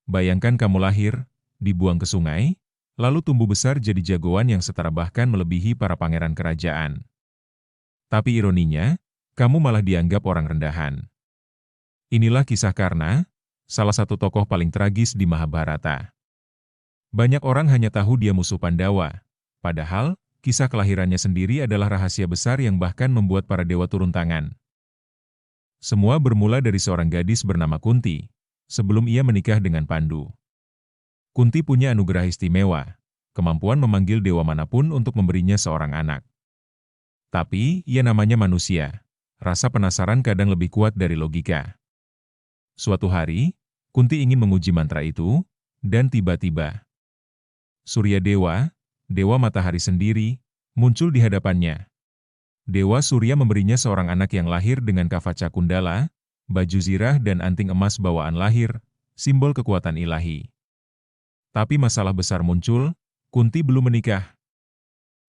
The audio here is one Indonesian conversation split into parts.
Bayangkan kamu lahir, dibuang ke sungai, lalu tumbuh besar jadi jagoan yang setara bahkan melebihi para pangeran kerajaan. Tapi ironinya, kamu malah dianggap orang rendahan. Inilah kisah Karna, salah satu tokoh paling tragis di Mahabharata. Banyak orang hanya tahu dia musuh Pandawa, padahal kisah kelahirannya sendiri adalah rahasia besar yang bahkan membuat para dewa turun tangan. Semua bermula dari seorang gadis bernama Kunti, sebelum ia menikah dengan Pandu. Kunti punya anugerah istimewa, kemampuan memanggil dewa manapun untuk memberinya seorang anak. Tapi, ia namanya manusia. Rasa penasaran kadang lebih kuat dari logika. Suatu hari, Kunti ingin menguji mantra itu, dan tiba-tiba Surya Dewa, dewa matahari sendiri, muncul di hadapannya. Dewa Surya memberinya seorang anak yang lahir dengan kavaca kundala, baju zirah dan anting emas bawaan lahir, simbol kekuatan ilahi. Tapi masalah besar muncul, Kunti belum menikah.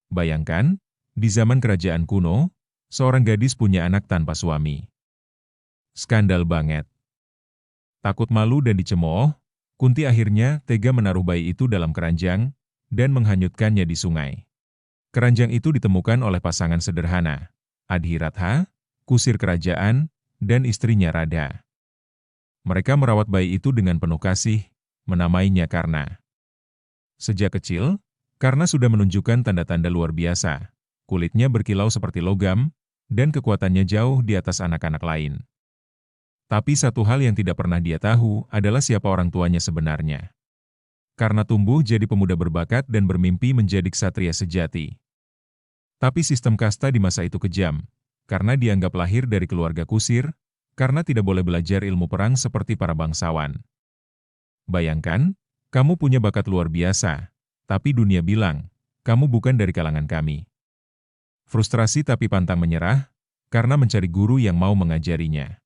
Bayangkan, di zaman kerajaan kuno, seorang gadis punya anak tanpa suami. Skandal banget. Takut malu dan dicemooh, Kunti akhirnya tega menaruh bayi itu dalam keranjang dan menghanyutkannya di sungai. Keranjang itu ditemukan oleh pasangan sederhana, Adhiratha, kusir kerajaan, dan istrinya Radha. Mereka merawat bayi itu dengan penuh kasih, menamainya Karna. Sejak kecil, Karna sudah menunjukkan tanda-tanda luar biasa. Kulitnya berkilau seperti logam, dan kekuatannya jauh di atas anak-anak lain. Tapi satu hal yang tidak pernah dia tahu adalah siapa orang tuanya sebenarnya. Karna tumbuh jadi pemuda berbakat dan bermimpi menjadi ksatria sejati. Tapi sistem kasta di masa itu kejam, karena dianggap lahir dari keluarga kusir, karena tidak boleh belajar ilmu perang seperti para bangsawan. Bayangkan, kamu punya bakat luar biasa, tapi dunia bilang, kamu bukan dari kalangan kami. Frustrasi tapi pantang menyerah, karena mencari guru yang mau mengajarinya.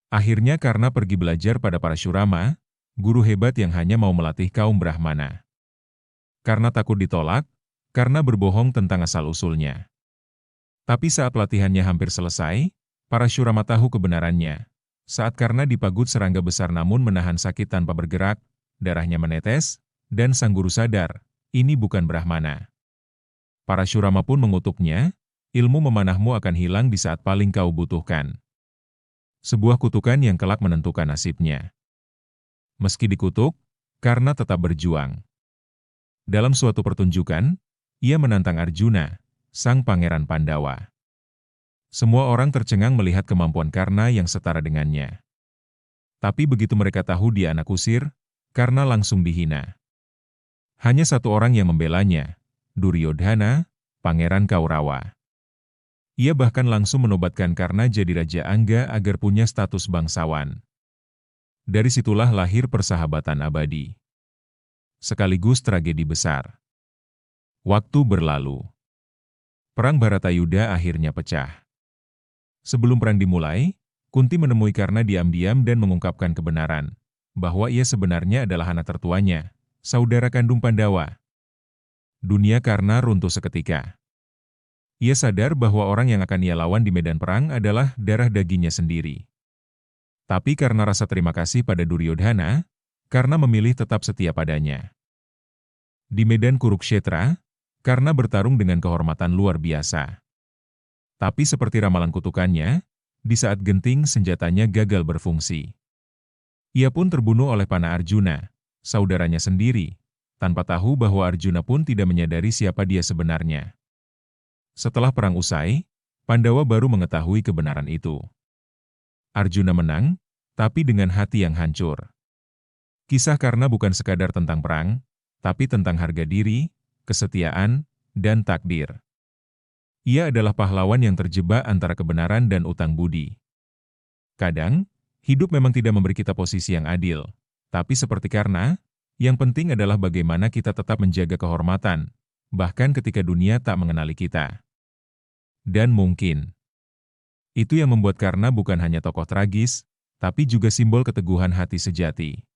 Akhirnya Karna pergi belajar pada Parashurama, guru hebat yang hanya mau melatih kaum Brahmana. Karena takut ditolak, Karna berbohong tentang asal-usulnya. Tapi saat pelatihannya hampir selesai, Parashurama tahu kebenarannya. Saat Karna dipagut serangga besar namun menahan sakit tanpa bergerak, darahnya menetes, dan sang guru sadar, ini bukan Brahmana. Parashurama pun mengutuknya, ilmu memanahmu akan hilang di saat paling kau butuhkan. Sebuah kutukan yang kelak menentukan nasibnya. Meski dikutuk, Karna tetap berjuang. Dalam suatu pertunjukan, ia menantang Arjuna, sang pangeran Pandawa. Semua orang tercengang melihat kemampuan Karna yang setara dengannya. Tapi begitu mereka tahu dia anak kusir, Karna langsung dihina. Hanya satu orang yang membelanya, Duryodhana, pangeran Kaurawa. Ia bahkan langsung menobatkan Karna jadi Raja Angga agar punya status bangsawan. Dari situlah lahir persahabatan abadi. Sekaligus tragedi besar. Waktu berlalu. Perang Bharatayuddha akhirnya pecah. Sebelum perang dimulai, Kunti menemui Karna diam-diam dan mengungkapkan kebenaran, bahwa ia sebenarnya adalah anak tertuanya, saudara kandung Pandawa. Dunia Karna runtuh seketika. Ia sadar bahwa orang yang akan ia lawan di medan perang adalah darah dagingnya sendiri. Tapi karena rasa terima kasih pada Duryodhana, Karna memilih tetap setia padanya. Di medan Kurukshetra, Karna bertarung dengan kehormatan luar biasa. Tapi seperti ramalan kutukannya, di saat genting senjatanya gagal berfungsi. Ia pun terbunuh oleh panah Arjuna, saudaranya sendiri, tanpa tahu bahwa Arjuna pun tidak menyadari siapa dia sebenarnya. Setelah perang usai, Pandawa baru mengetahui kebenaran itu. Arjuna menang, tapi dengan hati yang hancur. Kisah Karna bukan sekadar tentang perang, tapi tentang harga diri, kesetiaan, dan takdir. Ia adalah pahlawan yang terjebak antara kebenaran dan utang budi. Kadang, hidup memang tidak memberi kita posisi yang adil, tapi seperti Karna, yang penting adalah bagaimana kita tetap menjaga kehormatan, bahkan ketika dunia tak mengenali kita. Dan mungkin itu yang membuat Karna bukan hanya tokoh tragis, tapi juga simbol keteguhan hati sejati.